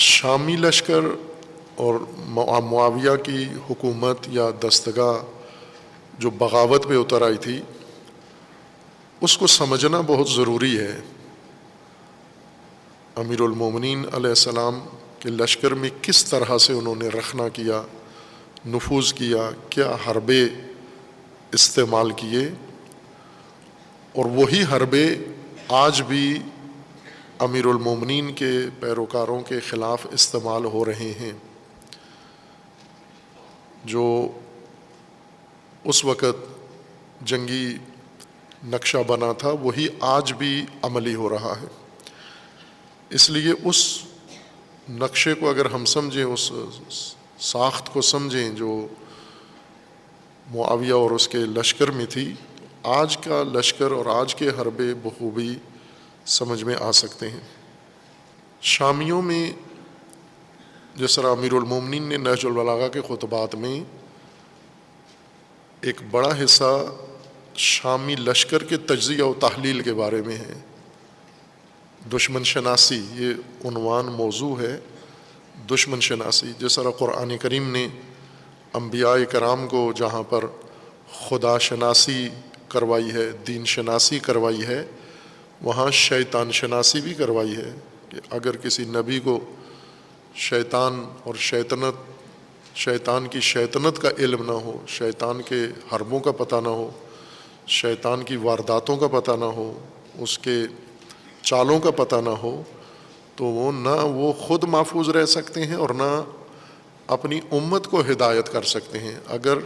شامی لشکر اور معاویہ کی حکومت یا دستگاہ جو بغاوت پہ اتر آئی تھی، اس کو سمجھنا بہت ضروری ہے۔ امیر المومنین علیہ السلام کے لشکر میں کس طرح سے انہوں نے رخنا کیا، نفوذ کیا، کیا حربے استعمال کیے، اور وہی حربے آج بھی امیر المومنین کے پیروکاروں کے خلاف استعمال ہو رہے ہیں۔ جو اس وقت جنگی نقشہ بنا تھا وہی آج بھی عملی ہو رہا ہے۔ اس لیے اس نقشے کو اگر ہم سمجھیں، اس ساخت کو سمجھیں جو معاویہ اور اس کے لشکر میں تھی، آج کا لشکر اور آج کے حربے بخوبی سمجھ میں آ سکتے ہیں۔ شامیوں میں جس طرح امیر المومنین نے نہج البلاغہ کے خطبات میں ایک بڑا حصہ شامی لشکر کے تجزیہ و تحلیل کے بارے میں ہے۔ دشمن شناسی یہ عنوان موضوع ہے، دشمن شناسی۔ جس طرح قرآن کریم نے انبیاء کرام کو جہاں پر خدا شناسی کروائی ہے، دین شناسی کروائی ہے، وہاں شیطان شناسی بھی کروائی ہے کہ اگر کسی نبی کو شیطان اور شیطان کی شیطنت کا علم نہ ہو، شیطان کے حربوں کا پتہ نہ ہو، شیطان کی وارداتوں کا پتہ نہ ہو، اس کے چالوں کا پتہ نہ ہو، تو وہ خود محفوظ رہ سکتے ہیں اور نہ اپنی امت کو ہدایت کر سکتے ہیں۔ اگر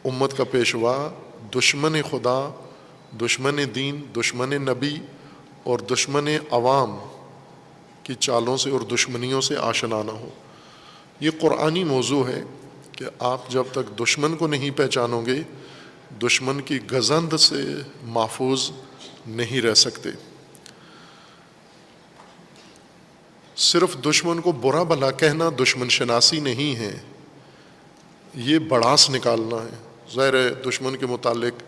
امت کا پیشوا دشمن خدا، دشمن دین، دشمن نبی اور دشمن عوام کی چالوں سے اور دشمنیوں سے آشنا نہ ہو۔ یہ قرآنی موضوع ہے کہ آپ جب تک دشمن کو نہیں پہچانو گے، دشمن کی گزند سے محفوظ نہیں رہ سکتے۔ صرف دشمن کو برا بھلا کہنا دشمن شناسی نہیں ہے، یہ بڑاس نکالنا ہے۔ ظاہر ہے دشمن کے متعلق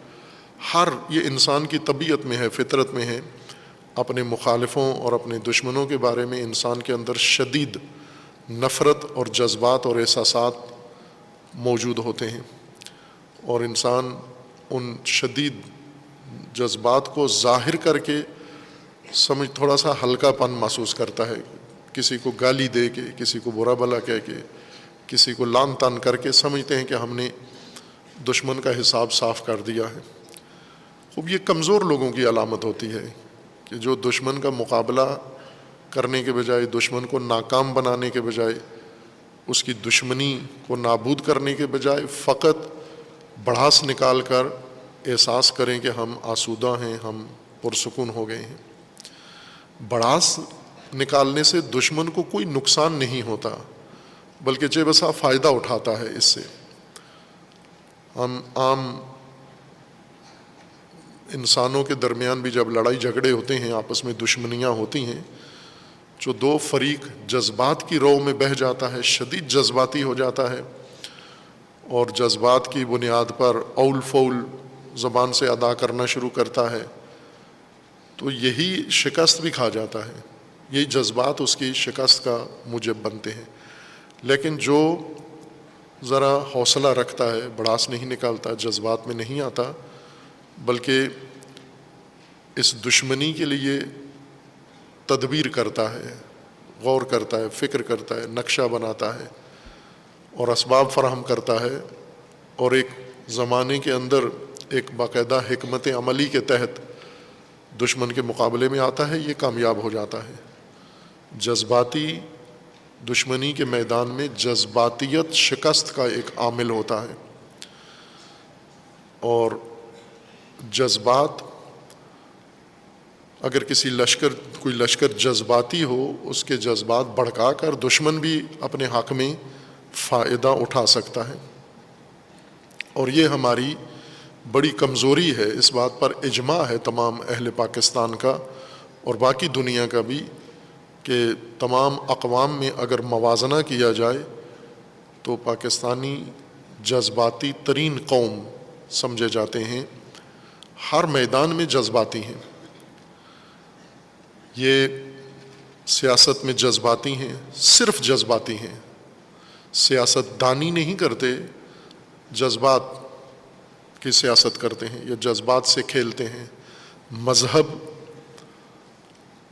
یہ انسان کی طبیعت میں ہے، فطرت میں ہے، اپنے مخالفوں اور اپنے دشمنوں کے بارے میں انسان کے اندر شدید نفرت اور جذبات اور احساسات موجود ہوتے ہیں، اور انسان ان شدید جذبات کو ظاہر کر کے تھوڑا سا ہلکا پن محسوس کرتا ہے۔ کسی کو گالی دے کے، کسی کو برا بھلا کہہ کے، کسی کو لان تان کر کے سمجھتے ہیں کہ ہم نے دشمن کا حساب صاف کر دیا ہے۔ خوب یہ کمزور لوگوں کی علامت ہوتی ہے کہ جو دشمن کا مقابلہ کرنے کے بجائے، دشمن کو ناکام بنانے کے بجائے، اس کی دشمنی کو نابود کرنے کے بجائے فقط بڑھاس نکال کر احساس کریں کہ ہم آسودہ ہیں، ہم پرسکون ہو گئے ہیں۔ بڑھاس نکالنے سے دشمن کو کوئی نقصان نہیں ہوتا، بلکہ چہ بسا فائدہ اٹھاتا ہے اس سے۔ ہم عام انسانوں کے درمیان بھی جب لڑائی جھگڑے ہوتے ہیں، آپس میں دشمنیاں ہوتی ہیں، جو دو فریق جذبات کی رو میں بہہ جاتا ہے، شدید جذباتی ہو جاتا ہے اور جذبات کی بنیاد پر اول فول زبان سے ادا کرنا شروع کرتا ہے، تو یہی شکست بھی کھا جاتا ہے۔ یہی جذبات اس کی شکست کا موجب بنتے ہیں۔ لیکن جو ذرا حوصلہ رکھتا ہے، بڑاس نہیں نکالتا، جذبات میں نہیں آتا، بلکہ اس دشمنی کے لیے تدبیر کرتا ہے، غور کرتا ہے، فکر کرتا ہے، نقشہ بناتا ہے اور اسباب فراہم کرتا ہے، اور ایک زمانے کے اندر ایک باقاعدہ حکمت عملی کے تحت دشمن کے مقابلے میں آتا ہے، یہ کامیاب ہو جاتا ہے۔ جذباتی دشمنی کے میدان میں جذباتیت شکست کا ایک عامل ہوتا ہے، اور جذبات اگر کوئی لشکر جذباتی ہو، اس کے جذبات بھڑکا کر دشمن بھی اپنے حق میں فائدہ اٹھا سکتا ہے، اور یہ ہماری بڑی کمزوری ہے۔ اس بات پر اجماع ہے تمام اہل پاکستان کا اور باقی دنیا کا بھی کہ تمام اقوام میں اگر موازنہ کیا جائے تو پاکستانی جذباتی ترین قوم سمجھے جاتے ہیں، ہر میدان میں جذباتی ہیں۔ یہ سیاست میں جذباتی ہیں، صرف جذباتی ہیں، سیاست دانی نہیں کرتے، جذبات کی سیاست کرتے ہیں یا جذبات سے کھیلتے ہیں۔ مذہب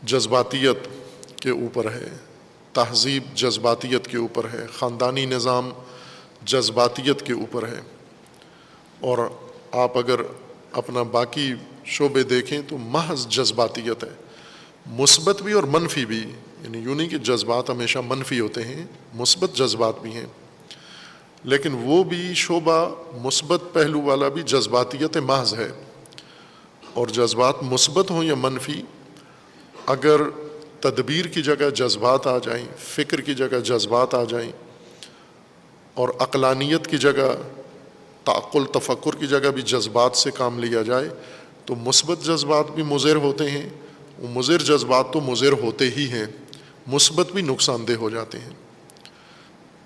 جذباتیت کے اوپر ہے، تہذیب جذباتیت کے اوپر ہے، خاندانی نظام جذباتیت کے اوپر ہے، اور آپ اگر اپنا باقی شعبے دیکھیں تو محض جذباتیت ہے، مثبت بھی اور منفی بھی، یعنی یوں نہیں کہ جذبات ہمیشہ منفی ہوتے ہیں، مثبت جذبات بھی ہیں، لیکن وہ بھی شعبہ مثبت پہلو والا بھی جذباتیت محض ہے۔ اور جذبات مثبت ہوں یا منفی، اگر تدبیر کی جگہ جذبات آ جائیں، فکر کی جگہ جذبات آ جائیں، اور عقلانیت کی جگہ، تعقل تفکر کی جگہ بھی جذبات سے کام لیا جائے، تو مثبت جذبات بھی مضر ہوتے ہیں، وہ مضر جذبات تو مضر ہوتے ہی ہیں، مثبت بھی نقصان دہ ہو جاتے ہیں۔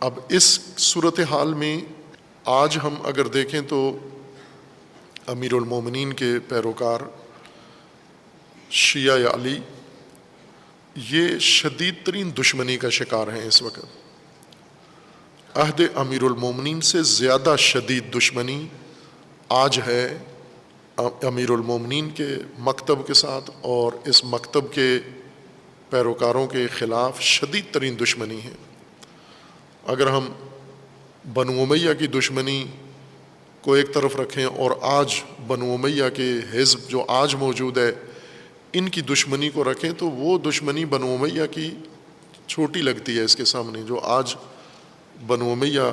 اب اس صورتحال میں آج ہم اگر دیکھیں تو امیر المومنین کے پیروکار شیعہ یا علی یہ شدید ترین دشمنی کا شکار ہیں اس وقت۔ عہد امیر المومنین سے زیادہ شدید دشمنی آج ہے امیر المومنین کے مکتب کے ساتھ، اور اس مکتب کے پیروکاروں کے خلاف شدید ترین دشمنی ہے۔ اگر ہم بنو امیہ کی دشمنی کو ایک طرف رکھیں اور آج بنو امیہ کے حزب جو آج موجود ہے ان کی دشمنی کو رکھیں، تو وہ دشمنی بنو امیہ کی چھوٹی لگتی ہے اس کے سامنے۔ جو آج بنو امیہ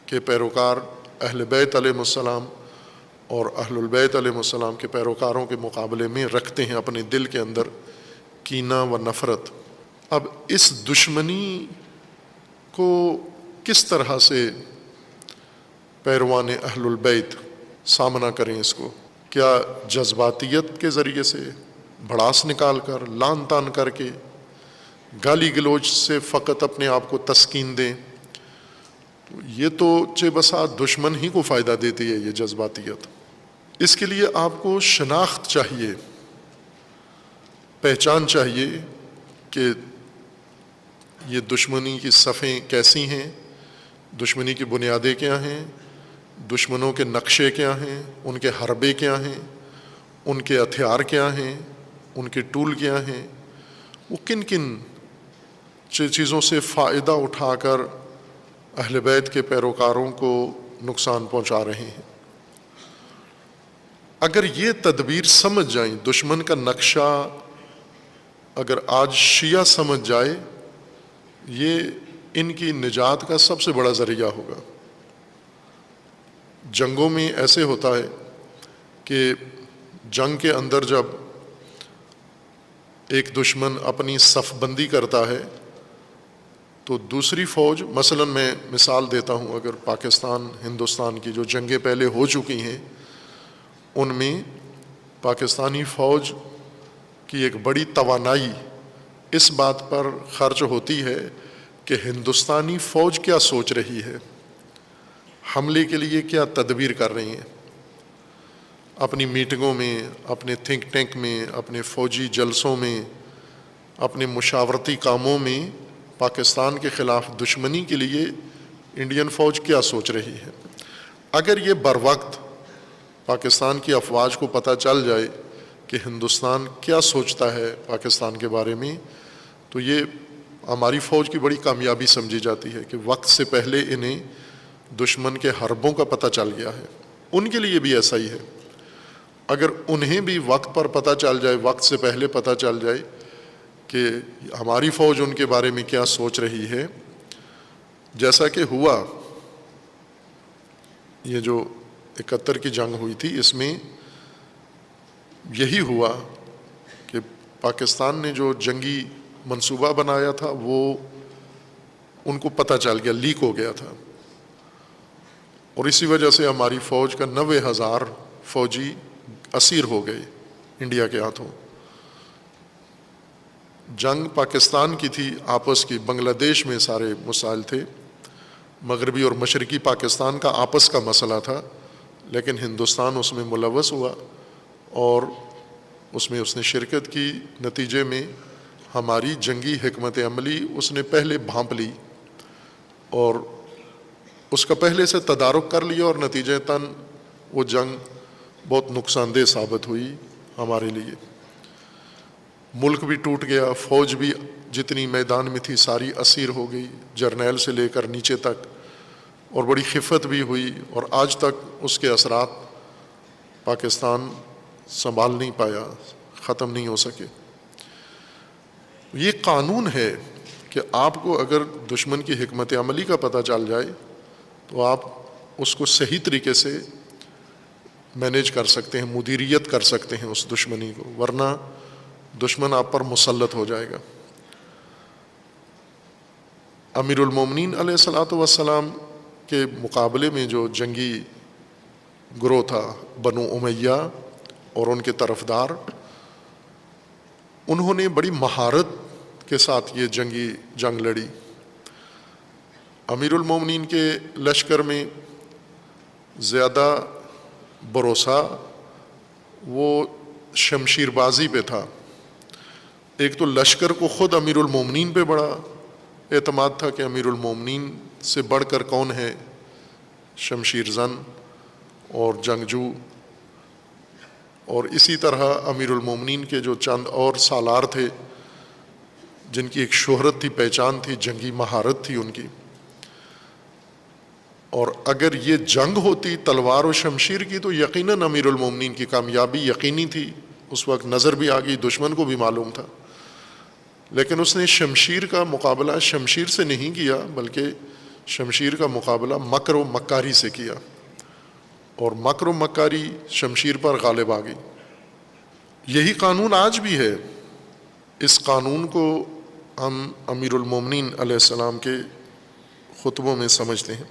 کے پیروکار اہل بیت علیہ السلام اور اہل البیت علیہ السلام کے پیروکاروں کے مقابلے میں رکھتے ہیں اپنے دل کے اندر کینہ و نفرت۔ اب اس دشمنی کو کس طرح سے پیروان اہل البیت سامنا کریں؟ اس کو کیا جذباتیت کے ذریعے سے، بھڑاس نکال کر، لان تان کر کے، گالی گلوچ سے فقط اپنے آپ کو تسکین دیں؟ یہ تو چہ بسا دشمن ہی کو فائدہ دیتی ہے یہ جذباتیت۔ اس کے لیے آپ کو شناخت چاہیے، پہچان چاہیے کہ یہ دشمنی کی صفیں کیسی ہیں، دشمنی کی بنیادیں کیا ہیں، دشمنوں کے نقشے کیا ہیں، ان کے حربے کیا ہیں، ان کے ہتھیار کیا ہیں، ان کے ٹول کیا ہیں، وہ کن کن چیزوں سے فائدہ اٹھا کر اہل بیت کے پیروکاروں کو نقصان پہنچا رہے ہیں۔ اگر یہ تدبیر سمجھ جائیں، دشمن کا نقشہ اگر آج شیعہ سمجھ جائے، یہ ان کی نجات کا سب سے بڑا ذریعہ ہوگا۔ جنگوں میں ایسے ہوتا ہے کہ جنگ کے اندر جب ایک دشمن اپنی صف بندی کرتا ہے تو دوسری فوج، مثلا میں مثال دیتا ہوں، اگر پاکستان ہندوستان کی جو جنگیں پہلے ہو چکی ہیں ان میں پاکستانی فوج کی ایک بڑی توانائی اس بات پر خرچ ہوتی ہے کہ ہندوستانی فوج کیا سوچ رہی ہے، حملے کے لیے کیا تدبیر کر رہی ہیں۔ اپنی میٹنگوں میں، اپنے تھنک ٹینک میں، اپنے فوجی جلسوں میں، اپنے مشاورتی کاموں میں پاکستان کے خلاف دشمنی کے لیے انڈین فوج کیا سوچ رہی ہے۔ اگر یہ بروقت پاکستان کی افواج کو پتہ چل جائے کہ ہندوستان کیا سوچتا ہے پاکستان کے بارے میں، تو یہ ہماری فوج کی بڑی کامیابی سمجھی جاتی ہے کہ وقت سے پہلے انہیں دشمن کے حربوں کا پتہ چل گیا ہے۔ ان کے لیے بھی ایسا ہی ہے، اگر انہیں بھی وقت پر پتہ چل جائے، وقت سے پہلے پتہ چل جائے کہ ہماری فوج ان کے بارے میں کیا سوچ رہی ہے، جیسا کہ ہوا یہ جو 71 کی جنگ ہوئی تھی، اس میں یہی ہوا کہ پاکستان نے جو جنگی منصوبہ بنایا تھا وہ ان کو پتہ چل گیا، لیک ہو گیا تھا، اور اسی وجہ سے ہماری فوج کا 90,000 فوجی اسیر ہو گئے انڈیا کے ہاتھوں۔ جنگ پاکستان کی تھی، آپس کی، بنگلہ دیش میں سارے مسائل تھے، مغربی اور مشرقی پاکستان کا آپس کا مسئلہ تھا، لیکن ہندوستان اس میں ملوث ہوا اور اس میں اس نے شرکت کی، نتیجے میں ہماری جنگی حکمت عملی اس نے پہلے بھانپ لی اور اس کا پہلے سے تدارک کر لیا، اور نتیجتاً وہ جنگ بہت نقصان دہ ثابت ہوئی ہمارے لیے۔ ملک بھی ٹوٹ گیا، فوج بھی جتنی میدان میں تھی ساری اسیر ہو گئی، جرنیل سے لے کر نیچے تک، اور بڑی خفت بھی ہوئی، اور آج تک اس کے اثرات پاکستان سنبھال نہیں پایا، ختم نہیں ہو سکے۔ یہ قانون ہے کہ آپ کو اگر دشمن کی حکمت عملی کا پتہ چل جائے تو آپ اس کو صحیح طریقے سے مینیج کر سکتے ہیں، مدیریت کر سکتے ہیں اس دشمنی کو، ورنہ دشمن آپ پر مسلط ہو جائے گا۔ امیر المومنین علیہ الصلوۃ والسلام کے مقابلے میں جو جنگی گروہ تھا بنو امیہ اور ان کے طرفدار، انہوں نے بڑی مہارت کے ساتھ یہ جنگ لڑی۔ امیر المومنین کے لشکر میں زیادہ بھروسہ وہ شمشیر بازی پہ تھا۔ ایک تو لشکر کو خود امیر المومنین پہ بڑا اعتماد تھا کہ امیر المومنین سے بڑھ کر کون ہے، شمشیر زن اور جنگجو، اور اسی طرح امیر المومنین کے جو چند اور سالار تھے جن کی ایک شہرت تھی، پہچان تھی، جنگی مہارت تھی ان کی۔ اور اگر یہ جنگ ہوتی تلوار و شمشیر کی تو یقیناً امیر المومنین کی کامیابی یقینی تھی، اس وقت نظر بھی آ گئی، دشمن کو بھی معلوم تھا۔ لیکن اس نے شمشیر کا مقابلہ شمشیر سے نہیں کیا، بلکہ شمشیر کا مقابلہ مکر و مکاری سے کیا، اور مکر و مکاری شمشیر پر غالب آ گئی۔ یہی قانون آج بھی ہے۔ اس قانون کو ہم امیر المومنین علیہ السلام کے خطبوں میں سمجھتے ہیں۔